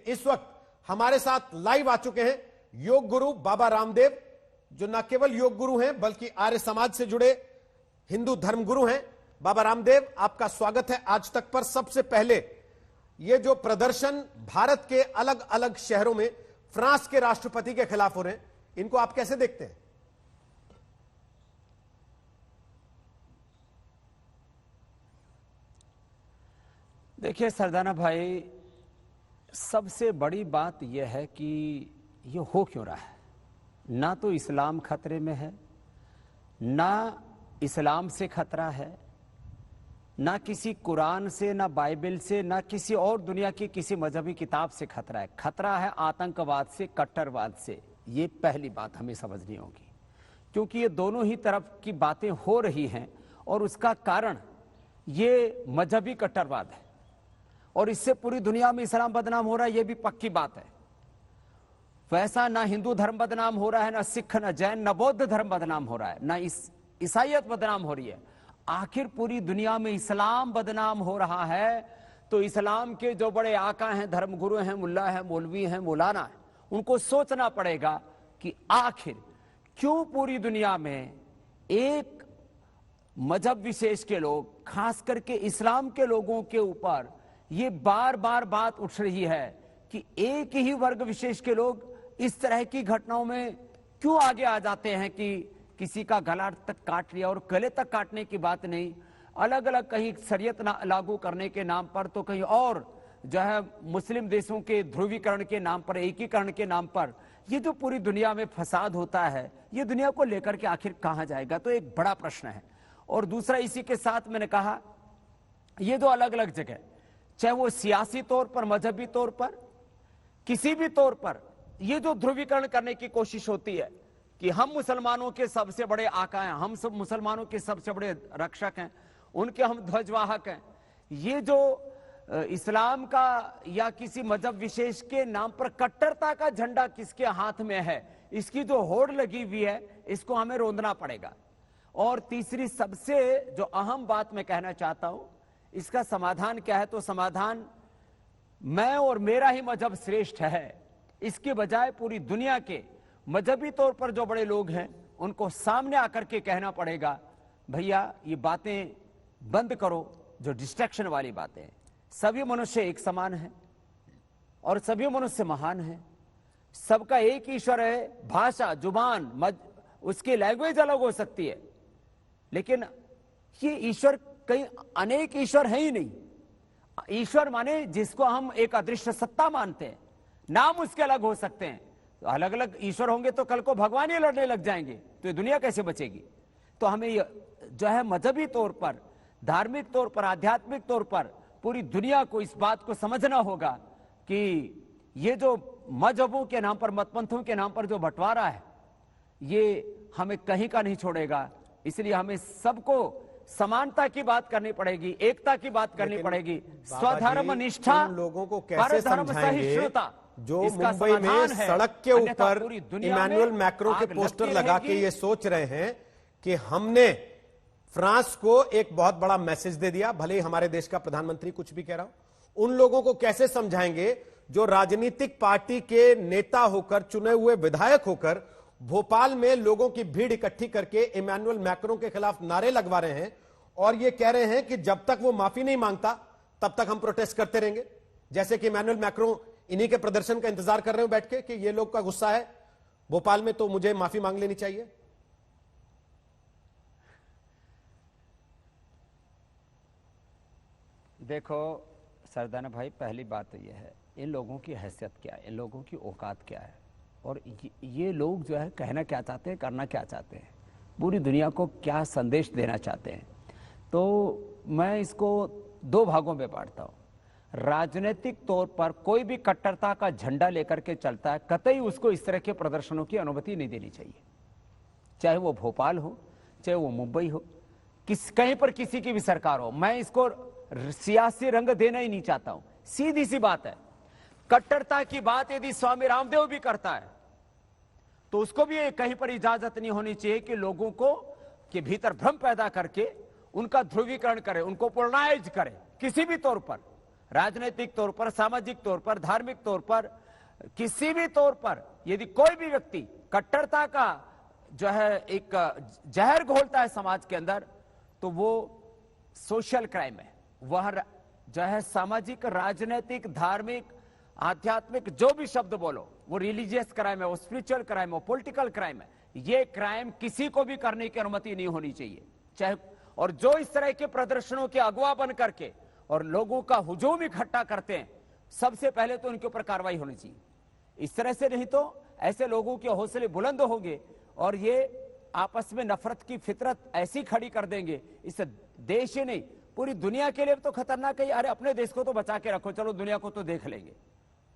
इस वक्त हमारे साथ लाइव आ चुके हैं योग गुरु बाबा रामदेव, जो न केवल योग गुरु हैं बल्कि आर्य समाज से जुड़े हिंदू धर्म गुरु हैं। बाबा रामदेव, आपका स्वागत है आज तक पर। सबसे पहले ये जो प्रदर्शन भारत के अलग अलग शहरों में फ्रांस के राष्ट्रपति के खिलाफ हो रहे हैं, इनको आप कैसे देखते हैं? देखिए सरदाना भाई, सबसे बड़ी बात यह है कि ये हो क्यों रहा है। ना तो इस्लाम खतरे में है, ना इस्लाम से खतरा है, ना किसी कुरान से, ना बाइबल से, ना किसी और दुनिया की किसी मजहबी किताब से खतरा है। खतरा है आतंकवाद से, कट्टरवाद से। ये पहली बात हमें समझनी होगी, क्योंकि ये दोनों ही तरफ की बातें हो रही हैं और उसका कारण ये मजहबी कट्टरवाद है और इससे पूरी दुनिया में इस्लाम बदनाम हो रहा है। ये भी पक्की बात है। वैसा ना हिंदू धर्म बदनाम हो रहा है, ना सिख, ना जैन, ना बौद्ध धर्म बदनाम हो रहा है, ना ईसाईयत बदनाम हो रही है। आखिर पूरी दुनिया में इस्लाम बदनाम हो रहा है तो इस्लाम के जो बड़े आका हैं, धर्मगुरु हैं, मुल्ला हैं, मौलवी हैं, मौलाना हैं, उनको सोचना पड़ेगा कि आखिर क्यों पूरी दुनिया में एक मजहब विशेष के लोग, खास करके इस्लाम के लोगों के ऊपर ये बार बार बात उठ रही है कि एक ही वर्ग विशेष के लोग इस तरह की घटनाओं में क्यों आगे आ जाते हैं कि किसी का गला तक काट लिया। और गले तक काटने की बात नहीं, अलग अलग कहीं शरीयत लागू करने के नाम पर, तो कहीं और जो है मुस्लिम देशों के ध्रुवीकरण के नाम पर, एकीकरण के नाम पर ये जो पूरी दुनिया में फसाद होता है, ये दुनिया को लेकर के आखिर कहां जाएगा, तो एक बड़ा प्रश्न है। और दूसरा, इसी के साथ मैंने कहा, ये जो अलग अलग जगह, चाहे वो सियासी तौर पर, मजहबी तौर पर, किसी भी तौर पर, ये जो ध्रुवीकरण करने की कोशिश होती है कि हम मुसलमानों के सबसे बड़े आका हैं, हम सब मुसलमानों के सबसे बड़े रक्षक हैं, उनके हम ध्वजवाहक हैं, ये जो इस्लाम का या किसी मजहब विशेष के नाम पर कट्टरता का झंडा किसके हाथ में है, इसकी जो होड़ लगी हुई है, इसको हमें रोंदना पड़ेगा। और तीसरी सबसे जो अहम बात मैं कहना चाहता हूं, इसका समाधान क्या है, तो समाधान मैं और मेरा ही मजहब श्रेष्ठ है, इसके बजाय पूरी दुनिया के मजहबी तौर पर जो बड़े लोग हैं उनको सामने आकर के कहना पड़ेगा, भैया ये बातें बंद करो, जो डिस्ट्रैक्शन वाली बातें हैं। सभी मनुष्य एक समान है और सभी मनुष्य महान है, सबका एक ईश्वर है। भाषा, जुबान, उसकी लैंग्वेज अलग हो सकती है, लेकिन ये ईश्वर कहीं अनेक ईश्वर है ही नहीं। ईश्वर माने जिसको हम एक अदृश्य सत्ता मानते हैं, नाम उसके अलग हो सकते हैं। तो अलग अलग ईश्वर होंगे तो कल को भगवान ही लड़ने लग जाएंगे, तो ये दुनिया कैसे बचेगी। तो हमें जो है मजहबी तौर पर, धार्मिक तौर पर, आध्यात्मिक तौर पर पूरी दुनिया को इस बात को समझना होगा कि ये जो मजहबों के नाम पर, मतपंथों के नाम पर जो बंटवारा है, ये हमें कहीं का नहीं छोड़ेगा। इसलिए हमें सबको समानता की बात करनी पड़ेगी, एकता की बात करनी पड़ेगी, स्वधर्म निष्ठा, लोगों को कैसे समझाएंगे जो मुंबई में सड़क के ऊपर इमैनुअल मैक्रों के पोस्टर लगा के ये सोच रहे हैं कि हमने फ्रांस को एक बहुत बड़ा मैसेज दे दिया, भले ही हमारे देश का प्रधानमंत्री कुछ भी कह रहा हो। उन लोगों को कैसे समझाएंगे जो राजनीतिक पार्टी के नेता होकर, चुने हुए विधायक होकर भोपाल में लोगों की भीड़ इकट्ठी करके इमैनुअल मैक्रों के खिलाफ नारे लगवा रहे हैं और ये कह रहे हैं कि जब तक वो माफी नहीं मांगता तब तक हम प्रोटेस्ट करते रहेंगे। जैसे कि इमैनुअल मैक्रों इन्हीं के प्रदर्शन का इंतजार कर रहे हो बैठ के कि ये लोग का गुस्सा है भोपाल में तो मुझे माफी मांग लेनी चाहिए। देखो सरदाना भाई, पहली बात तो यह है, इन लोगों की हैसियत क्या है, इन लोगों की औकात क्या है, और ये लोग जो है कहना क्या चाहते हैं, करना क्या चाहते हैं, पूरी दुनिया को क्या संदेश देना चाहते हैं। तो मैं इसको दो भागों में बांटता हूँ। राजनीतिक तौर पर कोई भी कट्टरता का झंडा लेकर के चलता है, कतई उसको इस तरह के प्रदर्शनों की अनुमति नहीं देनी चाहिए, चाहे वो भोपाल हो, चाहे वो मुंबई हो, कहीं पर किसी की भी सरकार हो। मैं इसको सियासी रंग देना ही नहीं चाहता हूं। सीधी सी बात है, कट्टरता की बात यदि स्वामी रामदेव भी करता है तो उसको भी कहीं पर इजाजत नहीं होनी चाहिए कि लोगों को के भीतर भ्रम पैदा करके उनका ध्रुवीकरण करे, उनको पोलराइज करे किसी भी तौर पर। राजनीतिक तौर पर, सामाजिक तौर पर, धार्मिक तौर पर, किसी भी तौर पर यदि कोई भी व्यक्ति कट्टरता का जो है एक जहर घोलता है समाज के अंदर, तो वो सोशल क्राइम है। वह जो है सामाजिक, राजनीतिक, धार्मिक, आध्यात्मिक, जो भी शब्द बोलो, वो रिलीजियस क्राइम है, वो स्पिरिचुअल क्राइम है, वो पॉलिटिकल क्राइम है। ये क्राइम किसी को भी करने की अनुमति नहीं होनी चाहिए, चाहे। और जो इस तरह के प्रदर्शनों के अगुवा बन करके और लोगों का हुजूम इकट्ठा करते हैं, सबसे पहले तो उनके ऊपर कार्रवाई होनी चाहिए। इस तरह से नहीं तो ऐसे लोगों के हौसले बुलंद होंगे और ये आपस में नफरत की फितरत ऐसी खड़ी कर देंगे, इस देश ही नहीं पूरी दुनिया के लिए तो खतरनाक है। अरे अपने देश को तो बचा के रखो, चलो दुनिया को तो देख लेंगे।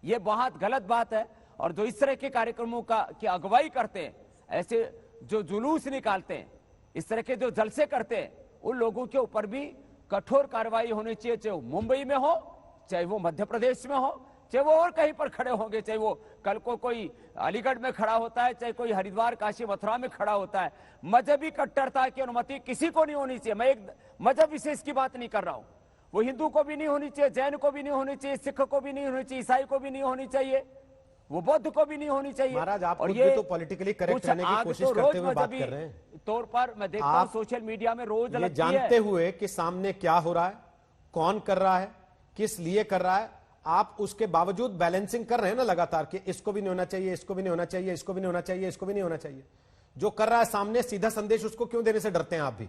ये बहुत गलत बात है। और जो इस तरह के कार्यक्रमों की अगुवाई करते हैं, ऐसे जो जुलूस निकालते हैं, इस तरह के जो जलसे करते हैं, उन लोगों के ऊपर भी कठोर कार्रवाई होनी चाहिए, चाहे वो मुंबई में हो, चाहे वो मध्य प्रदेश में हो, चाहे वो और कहीं पर खड़े होंगे, चाहे वो कल को कोई अलीगढ़ में खड़ा होता है, चाहे कोई हरिद्वार, काशी, मथुरा में खड़ा होता है। मजहबी कट्टरता की अनुमति किसी को नहीं होनी चाहिए। मैं एक मजहब विशेष की बात नहीं कर रहा हूं, वो हिंदू को भी नहीं होनी चाहिए, जैन को भी नहीं होनी चाहिए, सिख को भी नहीं होनी चाहिए, ईसाई को भी नहीं होनी चाहिए, वो बौद्ध को भी नहीं होनी चाहिए। महाराज, आप खुद भी तो पॉलिटिकली करेक्ट रहने की कोशिश करते हुए बात कर रहे हैं। तौर पर मैं देखता हूं सोशल मीडिया में रोज ये जानते हुए कि सामने क्या हो रहा है, कौन कर रहा है, किस लिए कर रहा है, आप उसके बावजूद बैलेंसिंग कर रहे हैं ना लगातार कि इसको भी नहीं होना चाहिए, इसको भी नहीं होना चाहिए, इसको भी नहीं होना चाहिए, इसको भी नहीं होना चाहिए। जो कर रहा है सामने सीधा संदेश, उसको क्यों देने से डरते हैं आप भी?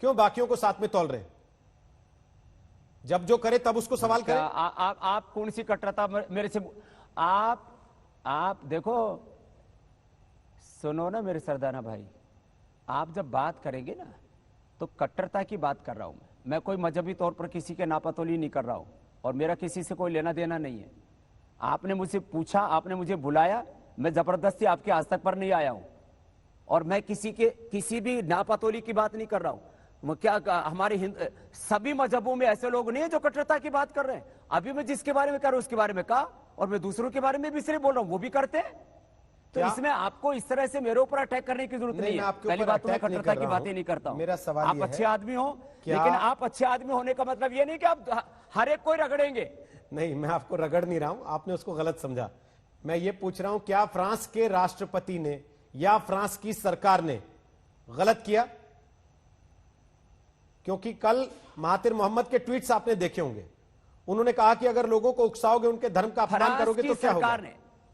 क्यों बाकियों को साथ में तौल रहे हैं? जब जो करे तब उसको सवाल करें। आप कौन सी कट्टरता मेरे से आप देखो, सुनो ना मेरे सरदाना भाई, आप जब बात करेंगे ना तो कट्टरता की बात कर रहा हूं मैं कोई मजहबी तौर पर किसी के नापतोली नहीं कर रहा हूं और मेरा किसी से कोई लेना देना नहीं है। आपने मुझसे पूछा, आपने मुझे बुलाया, मैं जबरदस्ती आपके आज तक पर नहीं आया हूं और मैं किसी भी नापतोली की बात नहीं कर रहा हूं। क्या हमारे सभी मजहबों में ऐसे लोग नहीं है जो कट्टरता की बात कर रहे हैं? अभी मैं जिसके बारे में कर रहा हूं उसके बारे में कहा, और मैं दूसरों के बारे में भी सिर्फ बोल रहा हूं, वो भी करते हैं। तो इसमें आपको इस तरह से मेरे ऊपर अटैक करने की जरूरत नहीं है। पहली बात तो मैं कट्टरता की बातें नहीं करता हूं। मेरा सवाल आप अच्छे आदमी हो, लेकिन आप अच्छे आदमी होने का मतलब ये नहीं कि आप हर एक कोई रगड़ेंगे। नहीं, मैं आपको रगड़ नहीं रहा हूं, आपने उसको गलत समझा। मैं ये पूछ रहा हूं, क्या फ्रांस के राष्ट्रपति ने या फ्रांस की सरकार ने गलत किया? क्योंकि कल महातिर मोहम्मद के ट्वीट्स आपने देखे होंगे, उन्होंने कहा कि अगर लोगों को उकसाओगे, उनके धर्म का अपमान करोगे तो क्या होगा?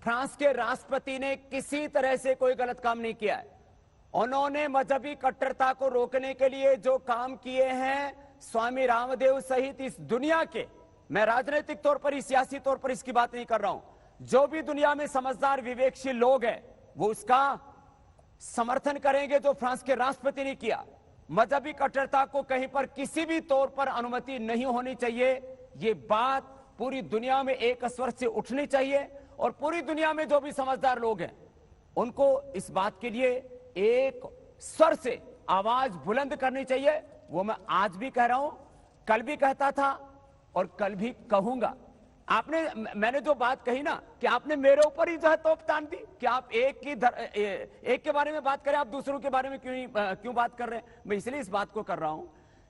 फ्रांस के राष्ट्रपति ने किसी तरह से कोई गलत काम नहीं किया है। उन्होंने मजहबी कट्टरता को रोकने के लिए जो काम किए हैं, स्वामी रामदेव सहित इस दुनिया के, मैं राजनीतिक तौर पर, सियासी तौर पर इसकी बात नहीं कर रहा हूं, जो भी दुनिया में समझदार विवेकशील लोग हैं वो उसका समर्थन करेंगे जो फ्रांस के राष्ट्रपति ने किया। मजहबी कट्टरता को कहीं पर किसी भी तौर पर अनुमति नहीं होनी चाहिए। ये बात पूरी दुनिया में एक स्वर से उठनी चाहिए और पूरी दुनिया में जो भी समझदार लोग हैं उनको इस बात के लिए एक स्वर से आवाज बुलंद करनी चाहिए। वो मैं आज भी कह रहा हूं, कल भी कहता था और कल भी कहूंगा। मैंने जो बात कही ना कि आपने मेरे ऊपर ही जो है तोप तान दी कि आप एक के बारे में बात करें, आप दूसरों के बारे में क्यों बात कर रहे हैं? मैं इसलिए इस बात को कर रहा हूं,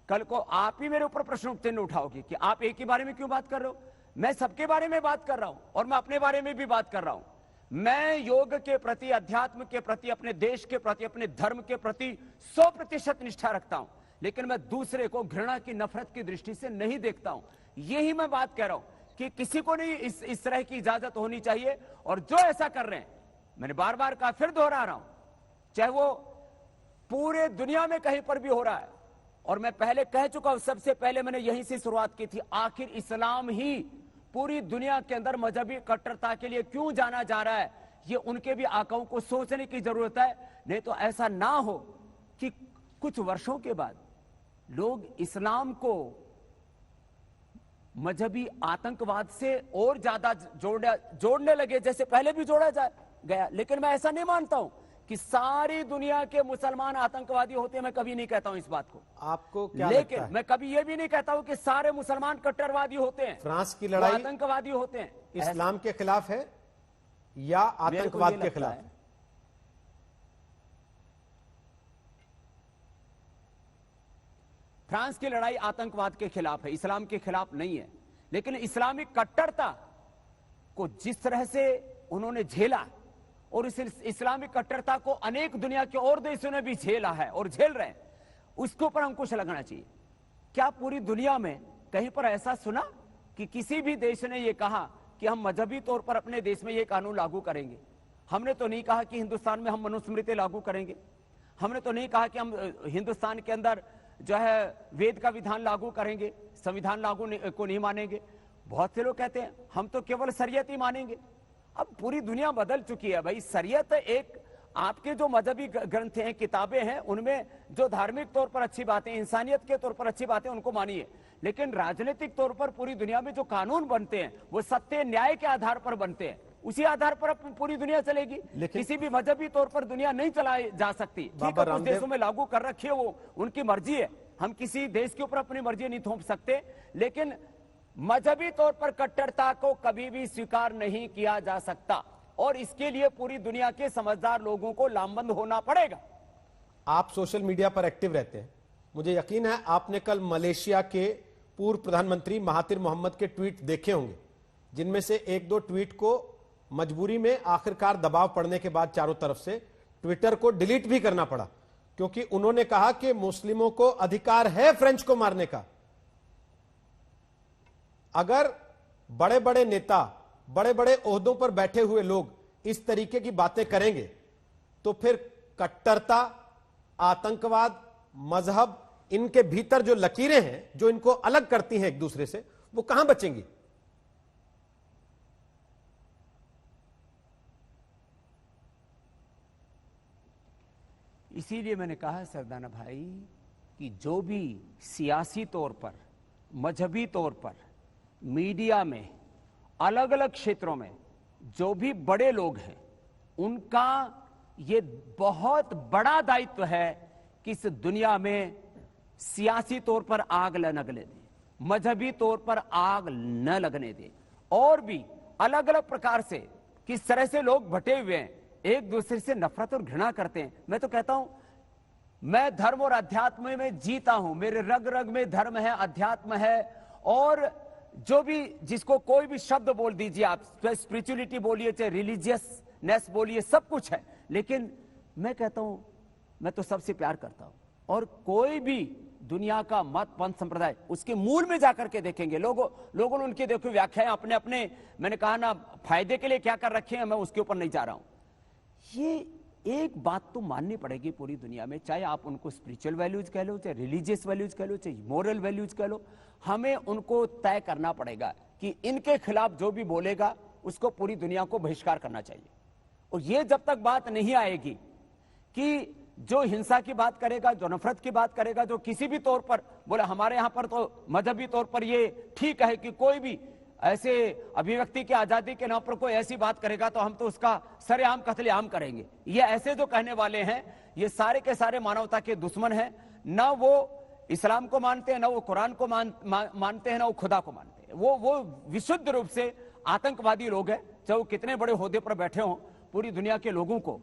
कल को आप ही मेरे ऊपर प्रश्न चिन्ह उठाओगे कि आप एक के बारे में क्यों बात कर रहे हो। मैं सबके बारे में बात कर रहा हूं और मैं अपने बारे में भी बात कर रहा हूं। मैं योग के प्रति, अध्यात्म के प्रति, अपने देश के प्रति, अपने धर्म के प्रति 100% निष्ठा रखता हूं, लेकिन मैं दूसरे को घृणा की, नफरत की दृष्टि से नहीं देखता हूं। यही मैं बात कह रहा हूं कि किसी को नहीं इस तरह की इजाजत होनी चाहिए। और जो ऐसा कर रहे हैं, मैंने बार बार कहा, फिर दोहरा रहा हूं, चाहे वो पूरे दुनिया में कहीं पर भी हो रहा है, और मैं पहले कह चुका हूं, सबसे पहले मैंने यहीं से शुरुआत की थी, आखिर इस्लाम ही पूरी दुनिया के अंदर मजहबी कट्टरता के लिए क्यों जाना जा रहा है, ये उनके भी आकाओं को सोचने की जरूरत है। नहीं तो ऐसा ना हो कि कुछ वर्षों के बाद लोग इस्लाम को मजहबी आतंकवाद से और ज्यादा जोड़ने लगे, जैसे पहले भी जोड़ा गया। लेकिन मैं ऐसा नहीं मानता हूं कि सारी दुनिया के मुसलमान आतंकवादी होते हैं, मैं कभी नहीं कहता हूं इस बात को। आपको क्या लेकिन लगता है? मैं कभी यह भी नहीं कहता हूं कि सारे मुसलमान कट्टरवादी होते हैं, फ्रांस की लड़ाई आतंकवादी होते हैं। इस्लाम के खिलाफ है या आतंकवाद के खिलाफ? फ्रांस की लड़ाई आतंकवाद के खिलाफ है, इस्लाम के खिलाफ नहीं है। लेकिन इस्लामिक कट्टरता को जिस तरह से उन्होंने झेला, और इस इस्लामिक कट्टरता को अनेक दुनिया के और देशों ने भी झेला है और झेल रहे हैं, उसके ऊपर अंकुश लगाना चाहिए। क्या पूरी दुनिया में कहीं पर ऐसा सुना कि किसी भी देश ने यह कहा कि हम मजहबी तौर पर अपने देश में यह कानून लागू करेंगे? हमने तो नहीं कहा कि हिंदुस्तान में हम मनुस्मृति लागू करेंगे। हमने तो नहीं कहा कि हम हिंदुस्तान के अंदर जो है वेद का विधान लागू करेंगे, संविधान लागू को नहीं मानेंगे। बहुत से लोग कहते हैं हम तो केवल शरीयत ही मानेंगे। अब पूरी दुनिया बदल चुकी है भाई। शरीयत एक, आपके जो मजहबी ग्रंथ हैं, किताबें हैं, उनमें जो धार्मिक तौर पर अच्छी बातें, इंसानियत के तौर पर अच्छी बातें, उनको मानिए। लेकिन राजनीतिक तौर पर पूरी दुनिया में जो कानून बनते हैं वो सत्य न्याय के आधार पर बनते हैं। उसी आधार पर पूरी दुनिया चलेगी। किसी भी मजहबी तौर पर दुनिया नहीं चलाई जा सकती। ठीक है, कुछ देशों में लागू कर रखी है, वो उनकी मर्जी है। हम किसी देश के ऊपर अपनी मर्जी नहीं थोप सकते। लेकिन मजहबी तौर पर कट्टरता को कभी भी स्वीकार नहीं किया जा सकता, और इसके लिए पूरी दुनिया के समझदार लोगों को लामबंद होना पड़ेगा। आप सोशल मीडिया पर एक्टिव रहते हैं, मुझे यकीन है आपने कल मलेशिया के पूर्व प्रधानमंत्री महातिर मोहम्मद के ट्वीट देखे होंगे, जिनमें से एक दो ट्वीट को मजबूरी में आखिरकार दबाव पड़ने के बाद चारों तरफ से ट्विटर को डिलीट भी करना पड़ा, क्योंकि उन्होंने कहा कि मुस्लिमों को अधिकार है फ्रेंच को मारने का। अगर बड़े बड़े नेता, बड़े बड़े ओहदों पर बैठे हुए लोग इस तरीके की बातें करेंगे तो फिर कट्टरता, आतंकवाद, मजहब, इनके भीतर जो लकीरें हैं जो इनको अलग करती हैं एक दूसरे से, वो कहां बचेंगी? इसीलिए मैंने कहा सरदाना भाई कि जो भी सियासी तौर पर, मजहबी तौर पर, मीडिया में, अलग अलग क्षेत्रों में जो भी बड़े लोग हैं, उनका ये बहुत बड़ा दायित्व है कि इस दुनिया में सियासी तौर पर आग न लगने दें, मजहबी तौर पर आग न लगने दें, और भी अलग अलग प्रकार से किस तरह से लोग बटे हुए हैं, एक दूसरे से नफरत और घृणा करते हैं। मैं तो कहता हूं, मैं धर्म और अध्यात्म में जीता हूं, मेरे रग रग में धर्म है, अध्यात्म है, और जो भी, जिसको कोई भी शब्द बोल दीजिए आप, स्पिरिचुअलिटी बोलिए, चाहे रिलीजियसनेस बोलिए, सब कुछ है। लेकिन मैं कहता हूं, मैं तो सबसे प्यार करता हूं, और कोई भी दुनिया का मत, पंथ, संप्रदाय, उसके मूल में जाकर के देखेंगे। लोगों ने उनकी देखो व्याख्याएं अपने अपने, मैंने कहा ना, फायदे के लिए क्या कर रखे हैं, मैं उसके ऊपर नहीं जा रहा हूं। ये एक बात तो माननी पड़ेगी पूरी दुनिया में, चाहे आप उनको स्पिरिचुअल वैल्यूज कह लो, चाहे रिलीजियस वैल्यूज कह लो, चाहे मोरल वैल्यूज कह लो, हमें उनको तय करना पड़ेगा कि इनके खिलाफ जो भी बोलेगा उसको पूरी दुनिया को बहिष्कार करना चाहिए। और ये जब तक बात नहीं आएगी कि जो हिंसा की बात करेगा, जो नफरत की बात करेगा, जो किसी भी तौर पर बोले हमारे यहां पर तो मजहबी तौर पर ये ठीक है कि कोई भी ऐसे अभिव्यक्ति की आजादी के नाम पर कोई ऐसी बात करेगा तो हम तो उसका सरेआम कत्लेआम करेंगे, ये ऐसे जो कहने वाले हैं, ये सारे के सारे मानवता के दुश्मन हैं। ना वो इस्लाम को मानते हैं, ना वो कुरान को मानते हैं, ना वो खुदा को मानते हैं। वो विशुद्ध रूप से आतंकवादी लोग हैं, चाहे वो कितने बड़े ओहदे पर बैठे हों। पूरी दुनिया के लोगों को,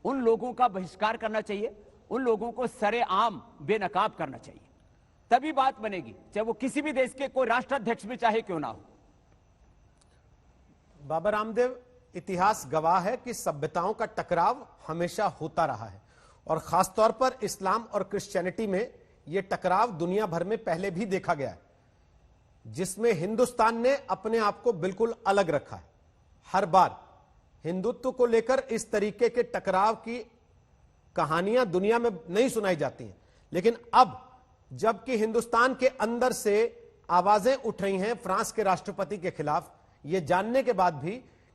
उन लोगों का बहिष्कार करना चाहिए, उन लोगों को सरेआम बेनकाब करना चाहिए, तभी बात बनेगी, चाहे वो किसी भी देश के कोई राष्ट्राध्यक्ष भी चाहे क्यों ना हो। बाबा रामदेव, इतिहास गवाह है कि सभ्यताओं का टकराव हमेशा होता रहा है, और खासतौर पर इस्लाम और क्रिश्चियनिटी में यह टकराव दुनिया भर में पहले भी देखा गया है, जिसमें हिंदुस्तान ने अपने आप को बिल्कुल अलग रखा है। हर बार हिंदुत्व को लेकर इस तरीके के टकराव की कहानियां दुनिया में नहीं सुनाई जाती हैं, लेकिन अब जबकि हिंदुस्तान के अंदर से आवाजें उठ रही हैं फ्रांस के राष्ट्रपति के खिलाफ, यह जानने के बाद भी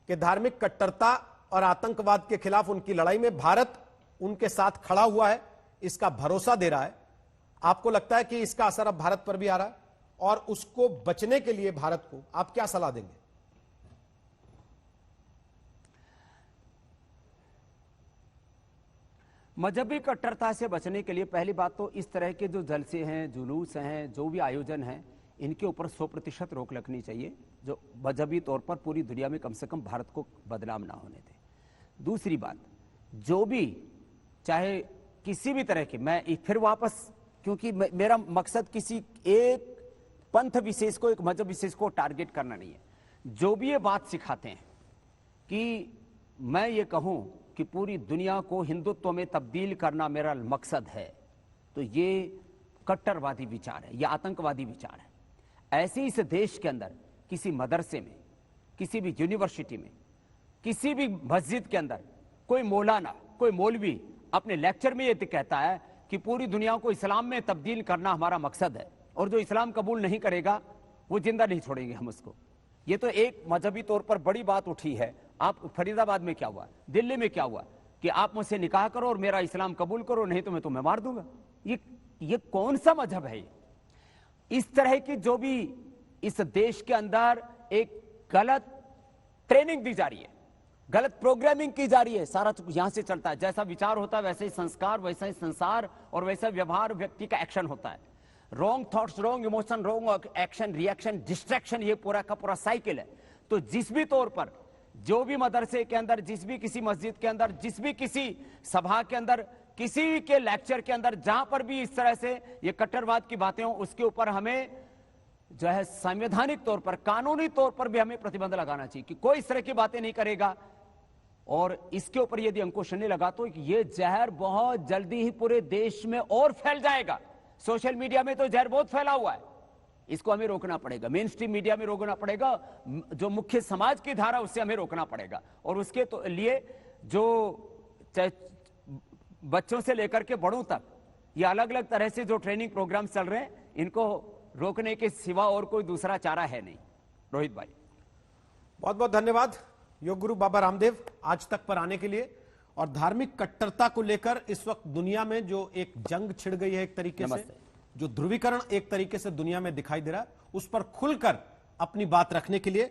कि धार्मिक कट्टरता और आतंकवाद के खिलाफ उनकी लड़ाई में भारत उनके साथ खड़ा हुआ है, इसका भरोसा दे रहा है। आपको लगता है कि इसका असर अब भारत पर भी आ रहा है, और उसको बचने के लिए भारत को आप क्या सलाह देंगे? मजहबी कट्टरता से बचने के लिए पहली बात तो इस तरह के जो जलसे हैं, जुलूस हैं, जो भी आयोजन हैं, इनके ऊपर 100% रोक लगनी चाहिए, जो मजहबी तौर पर पूरी दुनिया में कम से कम भारत को बदनाम ना होने दे। दूसरी बात, जो भी चाहे किसी भी तरह के, मैं फिर वापस क्योंकि मेरा मकसद किसी एक पंथ विशेष को, एक मजहब विशेष को टारगेट करना नहीं है। जो भी ये बात सिखाते हैं कि मैं ये कहूं कि पूरी दुनिया को हिंदुत्व में तब्दील करना मेरा मकसद है, तो ये कट्टरवादी विचार है, ये आतंकवादी विचार है। ऐसे इस देश के अंदर किसी मदरसे में, किसी भी यूनिवर्सिटी में, किसी भी मस्जिद के अंदर कोई मौलाना, कोई मौलवी अपने लेक्चर में ये कहता है कि पूरी दुनिया को इस्लाम में तब्दील करना हमारा मकसद है, और जो इस्लाम कबूल नहीं करेगा वो जिंदा नहीं छोड़ेंगे हम उसको। ये तो एक मजहबी तौर पर बड़ी बात उठी है। आप फरीदाबाद में क्या हुआ, दिल्ली में क्या हुआ कि आप मुझसे निकाह करो और मेरा इस्लाम कबूल करो, नहीं तो मैं तुम्हें मार दूंगा। ये कौन सा मजहब है? इस तरह की जो भी इस देश के अंदर एक गलत ट्रेनिंग दी जा रही है, गलत प्रोग्रामिंग की जा रही है, सारा यहां से चलता है। जैसा विचार होता है वैसे ही संस्कार, वैसा ही संसार और वैसा व्यवहार, व्यक्ति का एक्शन होता है। Wrong thoughts, wrong emotion, wrong action, reaction, distraction, ये पूरा का पूरा साइकिल है। तो जिस भी तौर पर, जो भी मदरसे के अंदर, जिस भी किसी मस्जिद के अंदर, जिस भी किसी सभा के अंदर, किसी के लेक्चर के अंदर, जहां पर भी इस तरह से ये कट्टरवाद की बातें हो, उसके ऊपर हमें जो है संवैधानिक तौर पर, कानूनी तौर पर भी हमें प्रतिबंध लगाना चाहिए कि कोई इस तरह की बातें नहीं करेगा। और इसके ऊपर यदि अंकुश नहीं लगा तो ये जहर बहुत जल्दी ही पूरे देश में और फैल जाएगा। सोशल मीडिया में तो जहर बहुत फैला हुआ है, इसको हमें रोकना पड़ेगा। मेन स्ट्रीम मीडिया में रोकना पड़ेगा, जो मुख्य समाज की धारा उससे हमें रोकना पड़ेगा। और उसके तो लिए जो बच्चों से लेकर के बड़ों तक ये अलग अलग तरह से जो ट्रेनिंग प्रोग्राम चल रहे हैं, इनको रोकने के सिवा और कोई दूसरा चारा है नहीं। रोहित भाई, बहुत बहुत धन्यवाद योग गुरु बाबा रामदेव आज तक पर आने के लिए। और धार्मिक कट्टरता को लेकर इस वक्त दुनिया में जो एक जंग छिड़ गई है, एक तरीके से जो ध्रुवीकरण एक तरीके से दुनिया में दिखाई दे रहा है, उस पर खुलकर अपनी बात रखने के लिए